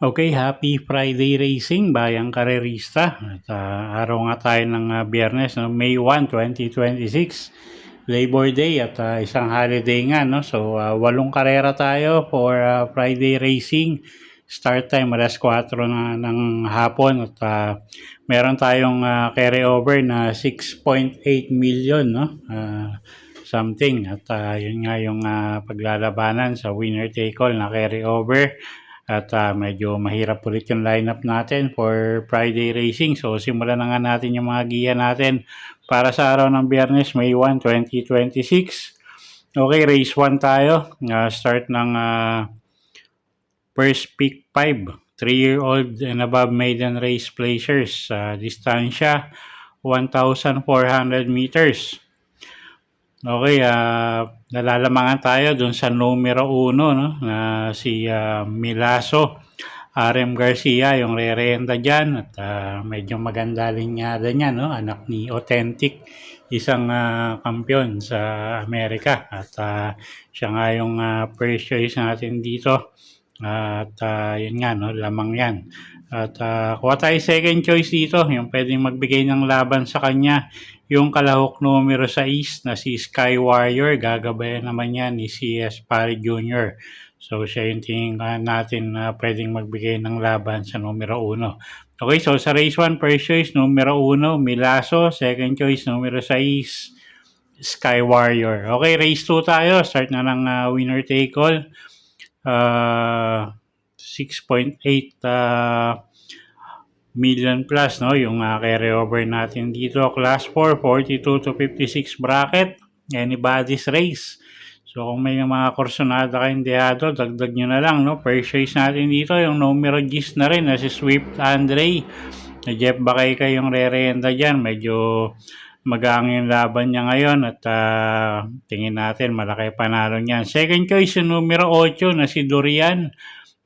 Okay, happy Friday racing bayang karerista. At araw nga tayo ng Biyernes, no? May 1, 2026, Labor Day at isang holiday nga, no? So 8 karera tayo for Friday racing. Start time alas 4 na ng hapon at meron tayong carryover na 6.8 million, no? Something at yun nga yung paglalabanan sa winner take all na carryover. At medyo mahirap ulit yung lineup natin for Friday racing. So simulan na nga natin yung mga giya natin para sa araw ng Biyernes, May 1, 2026. Okay, race 1 tayo. Start ng first pick 5. 3-year-old and above maiden race placers. Distansya 1,400 meters. Okay, nalalamangan tayo dun sa numero 1, no? Na si Milaso, RM Garcia, yung re-renta dyan. At medyo maganda linyada niya, no? Anak ni Authentic, isang kampiyon sa Amerika. At siya nga yung first choice natin dito. At yun nga, no? Lamang yan. At kuha tayo second choice dito, yung pwedeng magbigay ng laban sa kanya. Yung kalahok numero 6 na si Sky Warrior, gagabayan naman yan ni CS Pari Jr. So siya yung tingin natin na pwedeng magbigay ng laban sa numero 1. Okay, so sa race 1, first choice numero 1, Milaso. Second choice numero 6, Sky Warrior. Okay, race 2 tayo. Start na ng winner take all. 6.8 million plus, no, yung carryover natin dito. Class 4, 42 to 56 bracket, anybody's race. So kung may mga kursonada kayong dehado, dagdag nyo na lang, no. First choice natin dito yung numero 10 na rin na si Swift Andre. Jeff Bakay kayong re-renta dyan. Medyo magang yung laban niya ngayon at tingin natin malaki panalo niyan. Second choice yung numero 8 na si Durian.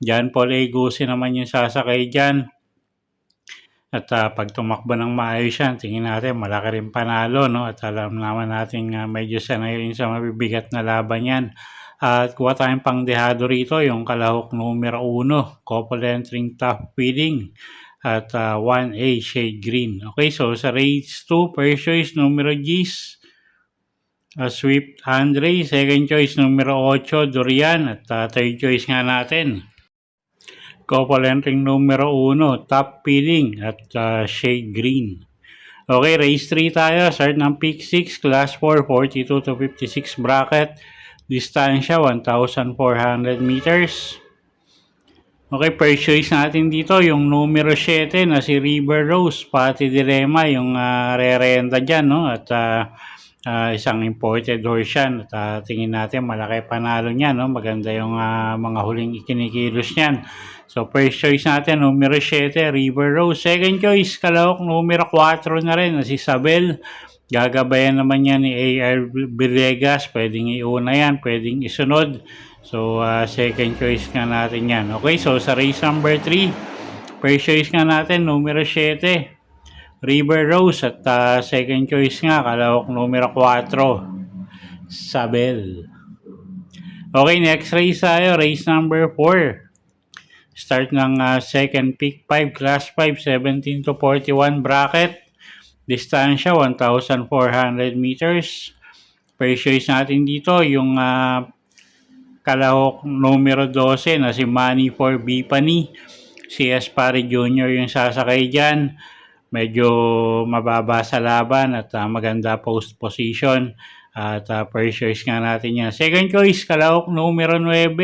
John Paul Egusi naman yung sasakay dyan. At pag tumakbo ng maayos yan, tingin natin malaki rin panalo, no? At alam naman natin medyo sanay rin sa mabibigat na laban yan. At kuha tayong pangdehado rito, yung kalahok numero 1, couple entering top feeding. At 1A shade green. Okay, so sa race 2, first choice numero 10, Swift Andre. Second choice numero 8, Durian. At third choice nga natin, couple entering numero 1, top feeding at shade green. Okay, race 3 tayo. Start ng pick 6, class 4, 42 to 56 bracket. Distansya 1,400 meters. Okay, first choice natin dito yung numero 7 na si River Rose. Pati Dilema yung re-renta dyan, no? At isang imported horse yan. At tingin natin malaki panalo niya, no? Maganda yung mga huling ikinikilos niyan. So first choice natin numero 7, River Rose. Second choice, kalahok numero 4 na rin na si Sabel. Gagabayan naman yan ni AR Villegas. Pwedeng iuna yan, pwedeng isunod. So second choice nga natin yan. Okay, so sa race number 3, first choice nga natin numero 7, River Rose. At second choice nga, kalahok numero 4, Sabel. Okay, next race tayo, race number 4. Start ng second pick 5, class 5, 17 to 41 bracket. Distansya 1,400 meters. First choice natin dito yung kalahok numero 12 na si Money for Bipani. CS Pari Jr. yung sasakay dyan. Medyo mababa sa laban at maganda post position. At first choice nga natin yan. Second choice, kalahok numero 9,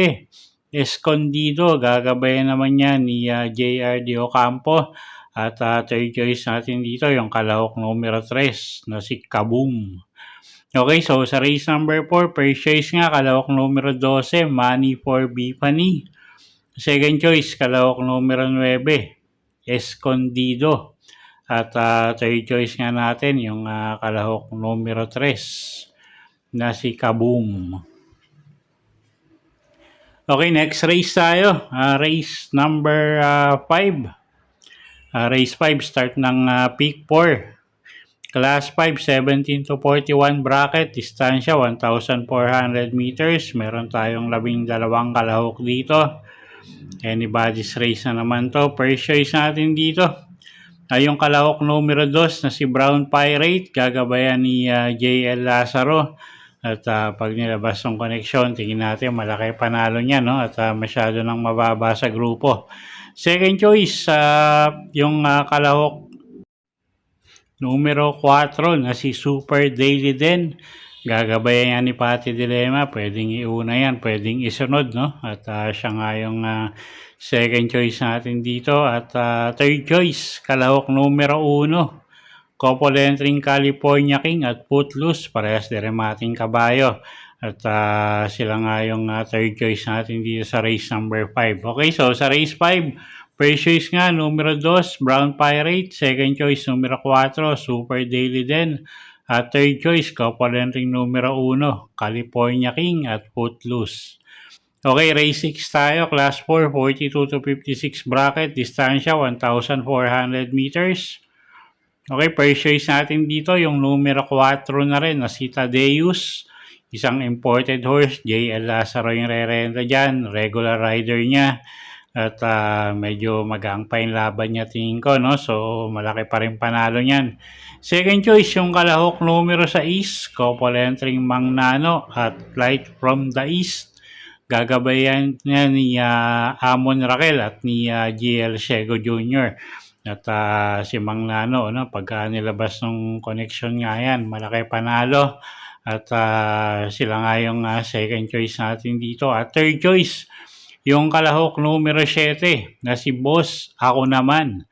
Escondido. Gagabayan naman yan ni JR de Ocampo. At third choice natin dito yung kalahok numero 3 na si Kaboom. Okay, so sa race number 4, first choice nga, kalahok numero 12, Money for Bipani. Second choice, kalahok numero 9, Escondido. At third choice nga natin yung kalahok numero 3 na si Kaboom. Okay, next race tayo. Race number 5. Race 5, start ng peak 4. Class 5, 17 to 41 bracket, distansya 1,400 meters. Meron tayong 12 kalahok dito. Anybody's race na naman to. First choice natin dito ay yung kalahok numero 2 na si Brown Pirate, gagabayan ni JL Lazaro. At pag nilabas ng connection, tingin natin malaki panalo niya, no? At masyado nang mababa sa grupo. Second choice, yung kalahok numero 4 na si Super Daily din. Gagabayan yan ni Pati Dilema. Pwedeng iuna yan, pwedeng isunod, no? At siya nga yung second choice natin dito. At third choice, kalahok numero 1. Couple entering California King at Footloose. Parehas diremating kabayo. At sila nga yung third choice natin dito sa race number 5. Okay, so sa race 5, first choice nga, numero 2, Brown Pirate. Second choice, numero 4, Super Daily din. At third choice, couple entering numero 1, California King at Footloose. Okay, race 6 tayo. Class 4, 42 to 56 bracket. Distansya, 1,400 meters. Okay, first choice natin dito, yung numero 4 na rin, na si Tadeus. Isang imported horse, JL Lazaro yung re-renta dyan. Regular rider niya. At medyo magang pa yung laban niya tingin ko, no? So, malaki pa rin panalo niyan. Second choice, yung kalahok numero 6, couple entering Mang Nano at Light from the East. Gagabayan niya ni Amon Raquel at ni GL Shego Jr. At si Mang Nano, no? Pagka nilabas ng connection nga yan, malaki panalo. At sila nga yung second choice natin dito. At third choice, yung kalahok numero 7 na si Boss Ako Naman.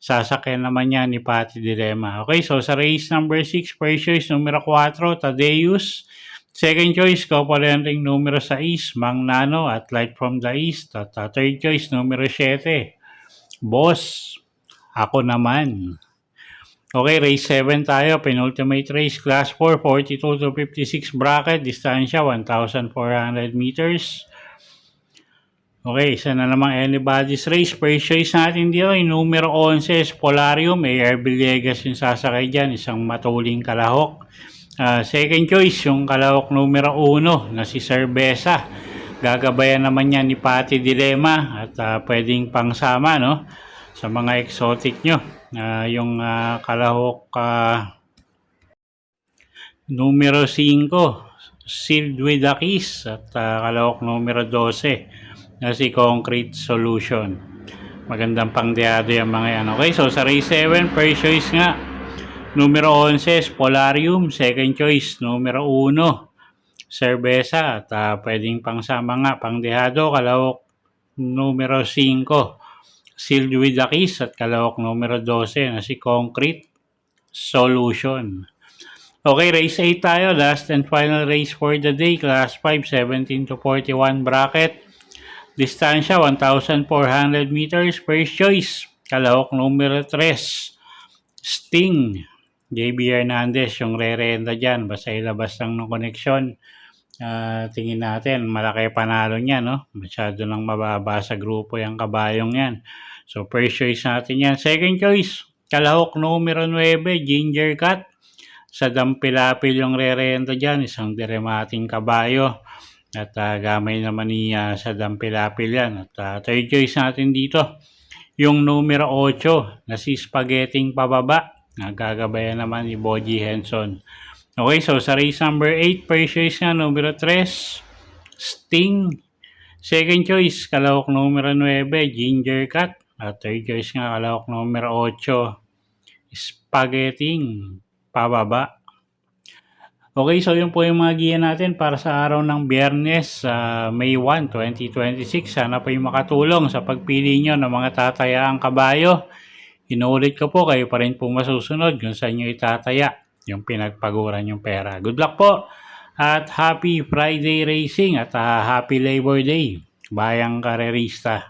Sasakyan naman niya ni Pati Dilema. Okay, so sa race number 6, first choice numero 4, Tadeus. Second choice, couple entering numero 6, Mang Nano at Light from the East. At third choice numero 7, Boss Ako Naman. Okay, race 7 tayo. Penultimate race, class 4, 42 to 56 bracket, distansya 1,400 meters. Okay, isa na namang anybody's race. First choice natin dito ay numero 11, Polarium. AR Villegas yung sasakay dyan, isang matuling kalahok. Second choice, yung kalahok numero 1 na si Cerveza. Gagabayan naman yan ni Pati Dilema at pwedeng pangsama, no? Sa mga exotic nyo. Yung kalahok numero 5, Sealed with a Kiss. At kalahok numero 12 na si Concrete Solution. Magandang pangdeado yung mga yan. Okay, so sa race 7, first choice nga, numero 11, Polarium. Second choice, numero 1, Cerveza. At pwedeng pangsama nga, pangdehado, kalahok numero 5, Sealed with a Kiss. At kalahok numero 12 na si Concrete Solution. Okay, race 8 tayo. Last and final race for the day. Class 5, 17 to 41 bracket. Distansya, 1,400 meters. First choice, kalahok numero 3, Sting. JB Hernandez yung re-renta dyan. Basta ilabas lang ng connection. Tingin natin, malaki panalo niya, no? Masyado nang mababa sa grupo yung kabayong yan. So, first choice natin yan. Second choice, kalahok numero 9, Ginger Cat. Sa Dampilapil yung re-renta dyan. Isang diremating kabayo. At gamay naman ni sa Dampilapil yan. At third choice natin dito, yung numero 8 na si Spaghetting Pababa. Gagabayan naman ni Boji Henson. Okay, so sa race number 8, first choice nga, numero 3, Sting. Second choice, kalahok numero 9, Ginger Cat. At third choice nga, kalahok numero 8, Spaghetting Pababa. Okay, so yun po yung mga giya natin para sa araw ng Biyernes, May 1, 2026. Sana po yung makatulong sa pagpili nyo ng mga tatayaang kabayo. Inuulit ko po, kayo pa rin po masusunod kung saan nyo itataya yung pinagpaguran yung pera. Good luck po at happy Friday racing at happy Labor Day, bayang karerista.